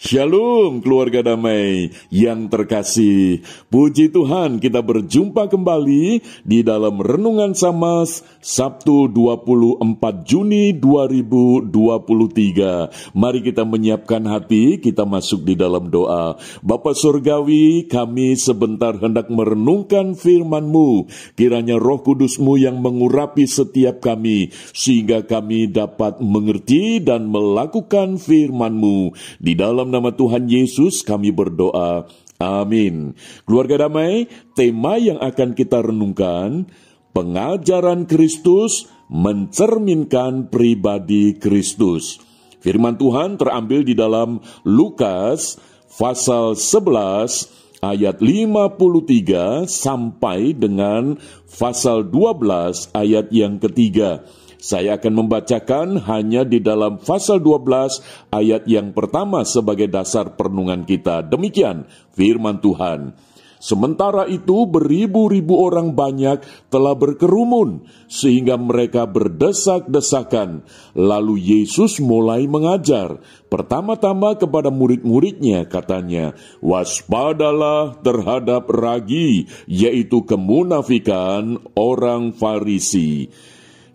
Shalom keluarga damai yang terkasih. Puji Tuhan, kita berjumpa kembali di dalam Renungan Samas Sabtu 24 Juni 2023. Mari kita menyiapkan hati, kita masuk di dalam doa. Bapa Surgawi, kami sebentar hendak merenungkan firman-Mu. Kiranya Roh Kudus-Mu yang mengurapi setiap kami, sehingga kami dapat mengerti dan melakukan firman-Mu. Di dalam nama Tuhan Yesus kami berdoa. Amin. Keluarga damai, tema yang akan kita renungkan, pengajaran Kristus mencerminkan pribadi Kristus. Firman Tuhan terambil di dalam Lukas pasal 11 ayat 53 sampai dengan pasal 12 ayat yang ketiga. Saya akan membacakan hanya di dalam pasal 12 ayat yang pertama sebagai dasar perenungan kita. Demikian firman Tuhan. Sementara itu beribu-ribu orang banyak telah berkerumun sehingga mereka berdesak-desakan. Lalu Yesus mulai mengajar. Pertama-tama kepada murid-muridnya katanya, waspadalah terhadap ragi, yaitu kemunafikan orang Farisi.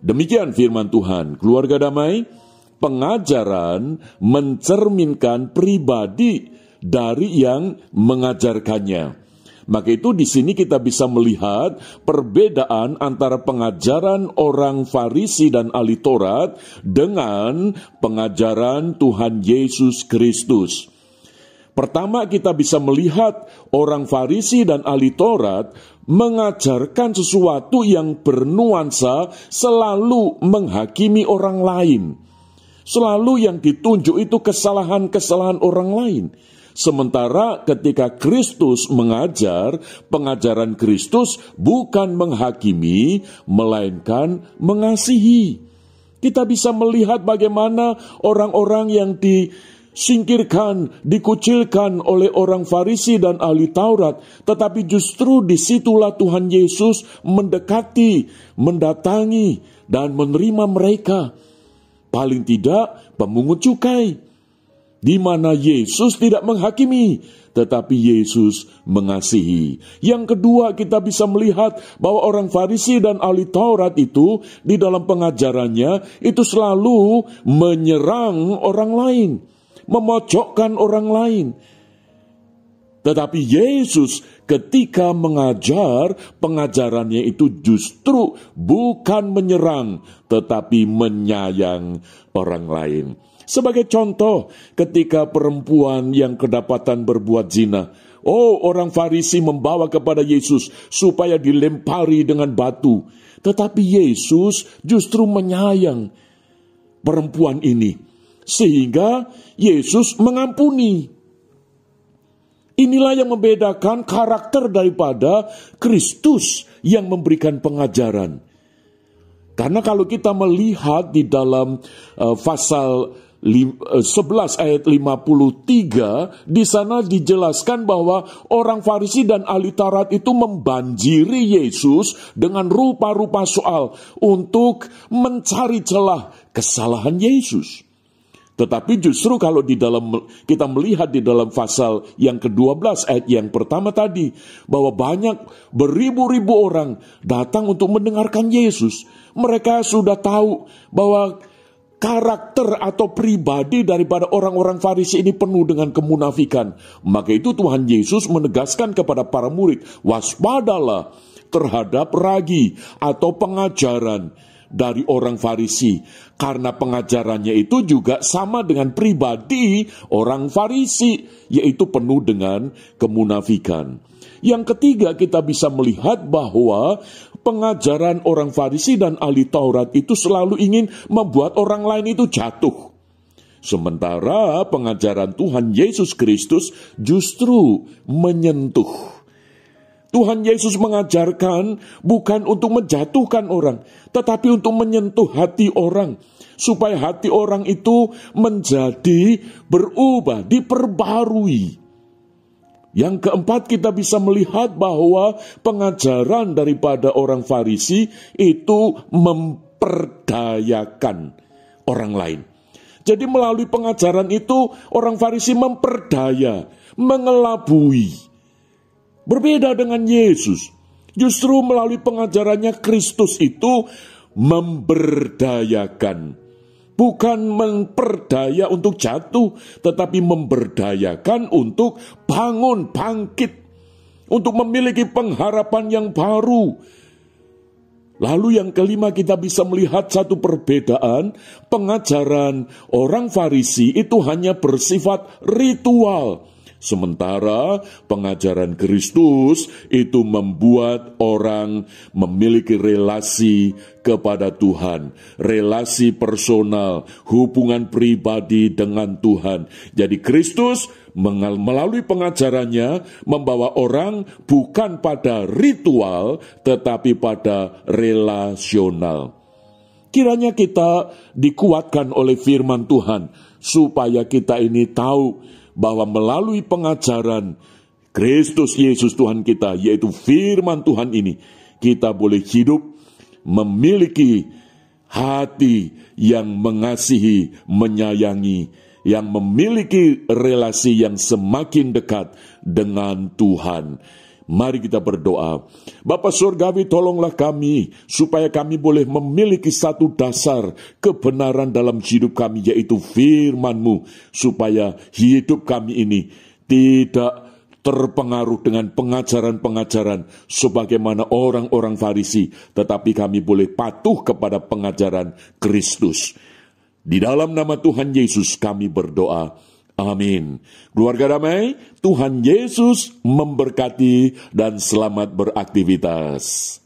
Demikian firman Tuhan. Keluarga damai, pengajaran mencerminkan pribadi dari yang mengajarkannya. Maka itu di sini kita bisa melihat perbedaan antara pengajaran orang Farisi dan ahli Taurat dengan pengajaran Tuhan Yesus Kristus. Pertama, kita bisa melihat orang Farisi dan ahli Taurat mengajarkan sesuatu yang bernuansa selalu menghakimi orang lain. Selalu yang ditunjuk itu kesalahan-kesalahan orang lain. Sementara ketika Kristus mengajar, pengajaran Kristus bukan menghakimi, melainkan mengasihi. Kita bisa melihat bagaimana orang-orang yang disingkirkan, dikucilkan oleh orang Farisi dan ahli Taurat, tetapi justru disitulah Tuhan Yesus mendekati, mendatangi, dan menerima mereka. Paling tidak pemungut cukai, di mana Yesus tidak menghakimi, tetapi Yesus mengasihi. Yang kedua, kita bisa melihat bahwa orang Farisi dan ahli Taurat itu di dalam pengajarannya itu selalu menyerang orang lain, memojokkan orang lain. Tetapi Yesus ketika mengajar, pengajarannya itu justru bukan menyerang, tetapi menyayang orang lain. Sebagai contoh, ketika perempuan yang kedapatan berbuat zina, orang Farisi membawa kepada Yesus supaya dilempari dengan batu. Tetapi Yesus justru menyayang perempuan ini, sehingga Yesus mengampuni. Inilah yang membedakan karakter daripada Kristus yang memberikan pengajaran. Karena kalau kita melihat di dalam pasal 11 ayat 53, di sana dijelaskan bahwa orang Farisi dan ahli Taurat itu membanjiri Yesus dengan rupa-rupa soal untuk mencari celah kesalahan Yesus. Tetapi justru kalau di dalam kita melihat di dalam pasal yang ke-12 ayat yang pertama tadi, bahwa banyak beribu-ribu orang datang untuk mendengarkan Yesus. Mereka sudah tahu bahwa karakter atau pribadi daripada orang-orang Farisi ini penuh dengan kemunafikan. Maka itu Tuhan Yesus menegaskan kepada para murid, waspadalah terhadap ragi atau pengajaran dari orang Farisi. Karena pengajarannya itu juga sama dengan pribadi orang Farisi, yaitu penuh dengan kemunafikan. Yang ketiga, kita bisa melihat bahwa pengajaran orang Farisi dan ahli Taurat itu selalu ingin membuat orang lain itu jatuh. Sementara pengajaran Tuhan Yesus Kristus justru menyentuh. Tuhan Yesus mengajarkan bukan untuk menjatuhkan orang, tetapi untuk menyentuh hati orang, supaya hati orang itu menjadi berubah, diperbarui. Yang keempat, kita bisa melihat bahwa pengajaran daripada orang Farisi itu memperdayakan orang lain. Jadi melalui pengajaran itu orang Farisi memperdaya, mengelabui. Berbeda dengan Yesus. Justru melalui pengajarannya Kristus itu memberdayakan. Bukan memperdaya untuk jatuh, tetapi memberdayakan untuk bangun, bangkit. Untuk memiliki pengharapan yang baru. Lalu yang kelima, kita bisa melihat satu perbedaan. Pengajaran orang Farisi itu hanya bersifat ritual. Sementara pengajaran Kristus itu membuat orang memiliki relasi kepada Tuhan. Relasi personal, hubungan pribadi dengan Tuhan. Jadi Kristus melalui pengajarannya membawa orang bukan pada ritual tetapi pada relasional. Kiranya kita dikuatkan oleh firman Tuhan supaya kita ini tahu bahwa melalui pengajaran Kristus Yesus Tuhan kita, yaitu firman Tuhan ini, kita boleh hidup memiliki hati yang mengasihi, menyayangi, yang memiliki relasi yang semakin dekat dengan Tuhan. Mari kita berdoa. Bapa Surgawi, tolonglah kami supaya kami boleh memiliki satu dasar kebenaran dalam hidup kami, yaitu firman-Mu, supaya hidup kami ini tidak terpengaruh dengan pengajaran-pengajaran sebagaimana orang-orang Farisi, tetapi kami boleh patuh kepada pengajaran Kristus. Di dalam nama Tuhan Yesus kami berdoa. Amin. Keluarga damai, Tuhan Yesus memberkati dan selamat beraktivitas.